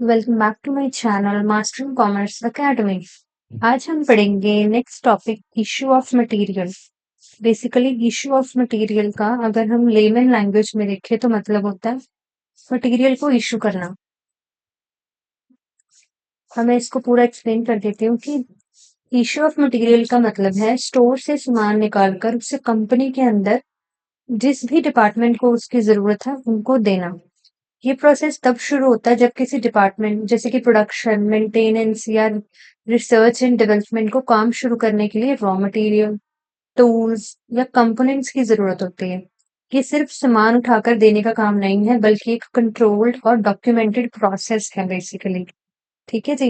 Welcome back to my channel mastering commerce academy. आज हम पढ़ेंगे next topic issue of material. Basically issue of material का अगर हम लेमन लैंग्वेज में देखें तो मतलब होता है मटेरियल को इशू करना। मैं इसको पूरा एक्सप्लेन कर देती हूँ कि इशू ऑफ मटेरियल का मतलब है स्टोर से सामान निकालकर उसे कंपनी के अंदर जिस भी डिपार्टमेंट को उसकी जरूरत है उनको देना। ये प्रोसेस तब शुरू होता है जब किसी डिपार्टमेंट जैसे कि प्रोडक्शन, मेंटेनेंस या रिसर्च एंड डेवलपमेंट को काम शुरू करने के लिए रॉ मटेरियल, टूल्स या कंपोनेंट्स की जरूरत होती है। ये सिर्फ सामान उठाकर देने का काम नहीं है बल्कि एक कंट्रोल्ड और डॉक्यूमेंटेड प्रोसेस है बेसिकली। ठीक है जी।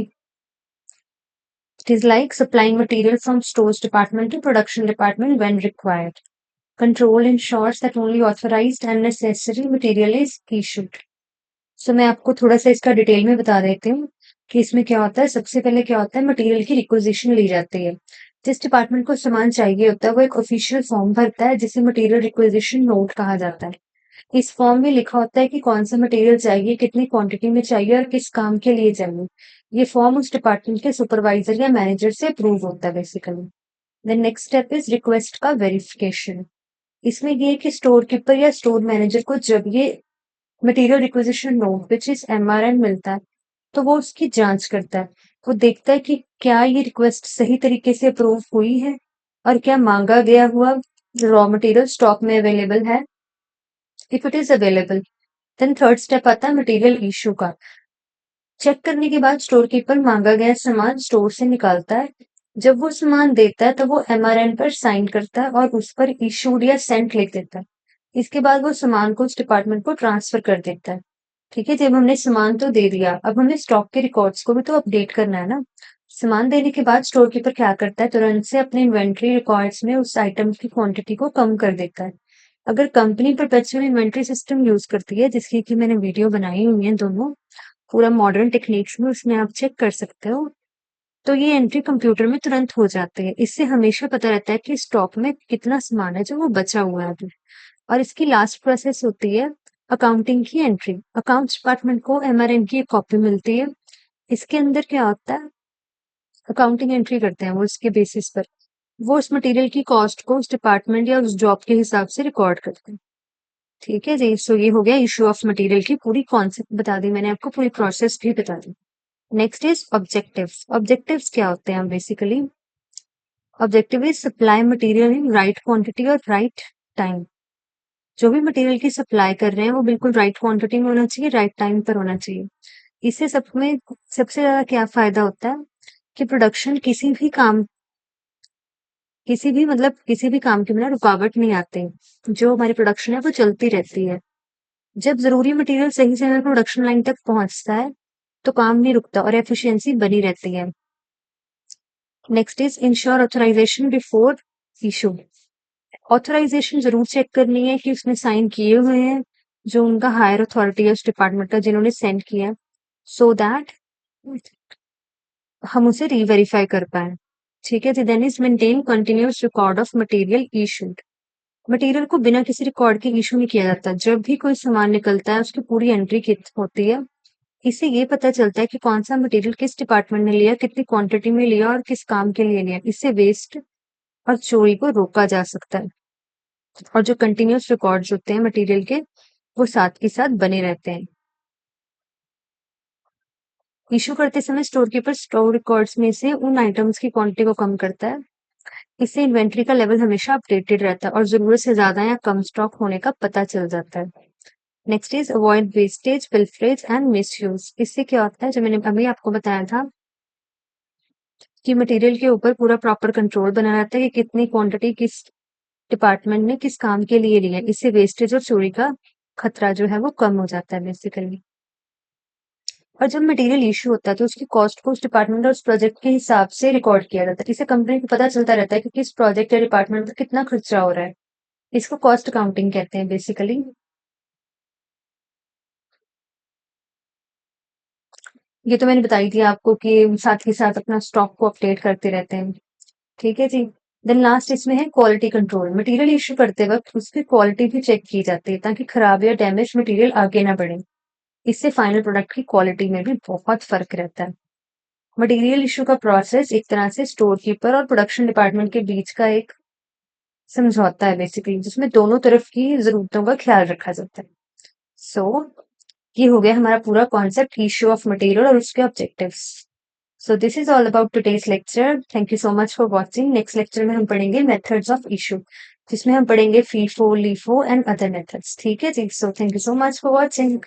It is like supplying material from stores department to production department when required. Control ensures that only authorized and necessary material is issued. मैं आपको थोड़ा सा इसका डिटेल में बता देती हूँ कि इसमें क्या होता है। सबसे पहले क्या होता है, मटेरियल की रिक्विजिशन ली जाती है। जिस डिपार्टमेंट को सामान चाहिए होता है वो एक ऑफिशियल फॉर्म भरता है जिसे मटेरियल रिक्विजिशन नोट कहा जाता है। इस फॉर्म में लिखा होता है कि कौन सा मटेरियल चाहिए, कितनी क्वांटिटी में चाहिए और किस काम के लिए चाहिए। ये फॉर्म उस डिपार्टमेंट के सुपरवाइजर या मैनेजर से अप्रूव होता है basically. Then next step is request का वेरिफिकेशन। इसमें ये है कि स्टोर कीपर या स्टोर मैनेजर को जब ये material requisition note which is MRN मिलता है तो वो उसकी जांच करता है। वो देखता है कि क्या ये रिक्वेस्ट सही तरीके से अप्रूव हुई है और क्या मांगा गया हुआ रॉ मटेरियल स्टॉक में अवेलेबल है। If it is available then third step आता है मटेरियल इशू का। चेक करने के बाद स्टोर कीपर मांगा गया सामान स्टोर से निकालता है। जब वो सामान देता है तो वो एमआरएन पर साइन करता है और उस पर इशूड या सेंट लिख देता है। इसके बाद वो सामान को उस डिपार्टमेंट को ट्रांसफर कर देता है। ठीक है, जब हमने सामान तो दे दिया, अब हमें स्टॉक के रिकॉर्ड्स को भी तो अपडेट करना है ना। सामान देने के बाद स्टोर कीपर क्या करता है, तुरंत से अपने इन्वेंट्री रिकॉर्ड्स में उस आइटम की क्वांटिटी को कम कर देता है। अगर company perpetual inventory system use करती है जिसकी कि मैंने वीडियो बनाई हुई है दोनों पूरा मॉडर्न टेक्निक्स में, उसमें आप चेक कर सकते हो। तो ये एंट्री कंप्यूटर में तुरंत हो जाती है। इससे हमेशा पता रहता है कि स्टॉक में कितना सामान है जो वो बचा हुआ है अभी। और इसकी लास्ट प्रोसेस होती है अकाउंटिंग की एंट्री। अकाउंट्स डिपार्टमेंट को एमआरएन की एक कॉपी मिलती है। इसके अंदर क्या होता है, अकाउंटिंग एंट्री करते हैं वो इसके बेसिस पर। वो उस मटेरियल की कॉस्ट को उस डिपार्टमेंट या उस जॉब के हिसाब से रिकॉर्ड करते हैं। ठीक है जी। सो ये हो गया इशू ऑफ मटेरियल की पूरी कॉन्सेप्ट बता दी मैंने आपको, पूरी प्रोसेस भी बता दी। Next is objectives. ऑब्जेक्टिव्स क्या होते हैं basically, objective is supply material in right quantity और राइट टाइम। जो भी मटेरियल की सप्लाई कर रहे हैं वो बिल्कुल राइट क्वांटिटी में होना चाहिए, राइट टाइम पर होना चाहिए। इससे सब में सबसे ज्यादा क्या फायदा होता है कि प्रोडक्शन किसी भी काम के बिना रुकावट नहीं आती। जो हमारी प्रोडक्शन है वो चलती रहती है। जब जरूरी मटेरियल सही समय प्रोडक्शन लाइन तक पहुंचता है तो काम नहीं रुकता और एफिशिएंसी बनी रहती है। Next is ensure authorization before issue. Authorization जरूर चेक करनी है कि उसने साइन किए हुए हैं, जो उनका हायर अथॉरिटी है उस डिपार्टमेंट का जिन्होंने सेंड किया है, सो दैट हम उसे रीवेरीफाई कर पाए। ठीक है, then is maintain continuous record of material issued. Material को बिना किसी रिकॉर्ड के इशू नहीं किया जाता। जब भी कोई सामान निकलता है उसकी पूरी एंट्री होती है। इससे ये पता चलता है कि कौन सा मटेरियल किस डिपार्टमेंट ने लिया, कितनी क्वांटिटी में लिया और किस काम के लिए लिया। इससे वेस्ट और चोरी को रोका जा सकता है। और जो कंटिन्यूस रिकॉर्ड्स होते हैं मटेरियल के वो साथ के साथ बने रहते हैं। इशू करते समय स्टोर कीपर स्टोर रिकॉर्ड्स में से उन आइटम्स की क्वांटिटी को कम करता है। इससे इन्वेंट्री का लेवल हमेशा अपडेटेड रहता है और जरूरत से ज्यादा या कम स्टॉक होने का पता चल जाता है। Next is avoid wastage, pilferage and misuse. इससे क्या होता है, जो मैंने अभी आपको बताया था कि मटेरियल के ऊपर पूरा प्रॉपर कंट्रोल बना रहता है कि कितनी क्वांटिटी किस डिपार्टमेंट ने किस काम के लिए लिया। इससे वेस्टेज और चोरी का खतरा जो है वो कम हो जाता है बेसिकली। और जब मटेरियल इशू होता है तो उसकी कॉस्ट को उस डिपार्टमेंट और उस प्रोजेक्ट के हिसाब से रिकॉर्ड किया जाता है। इससे कंपनी को पता चलता रहता है कि किस प्रोजेक्ट या डिपार्टमेंट पर कितना खर्चा हो रहा है। इसको कॉस्ट अकाउंटिंग कहते हैं बेसिकली। ये तो मैंने बताई थी आपको कि साथ के साथ अपना स्टॉक को अपडेट करते रहते हैं। ठीक है जी। देन लास्ट इसमें है क्वालिटी कंट्रोल। मटेरियल इशू करते वक्त उसकी क्वालिटी भी चेक की जाती है ताकि खराब या डैमेज मटेरियल आगे ना बढ़े। इससे फाइनल प्रोडक्ट की क्वालिटी में भी बहुत फ़र्क रहता है। मटेरियल इश्यू का प्रोसेस एक तरह से स्टोर कीपर और प्रोडक्शन डिपार्टमेंट के बीच का एक समझौता है बेसिकली, जिसमें दोनों तरफ की ज़रूरतों का ख़्याल रखा जाता है। सो ये हो गया हमारा पूरा कॉन्सेप्ट इश्यू ऑफ मटेरियल और उसके objectives. So this is all about today's lecture. Thank you so much for watching. Next lecture में हम पढ़ेंगे मेथड्स ऑफ इश्यू, जिसमें हम पढ़ेंगे FIFO, LIFO and other methods. ठीक है जी? So thank you so much for watching.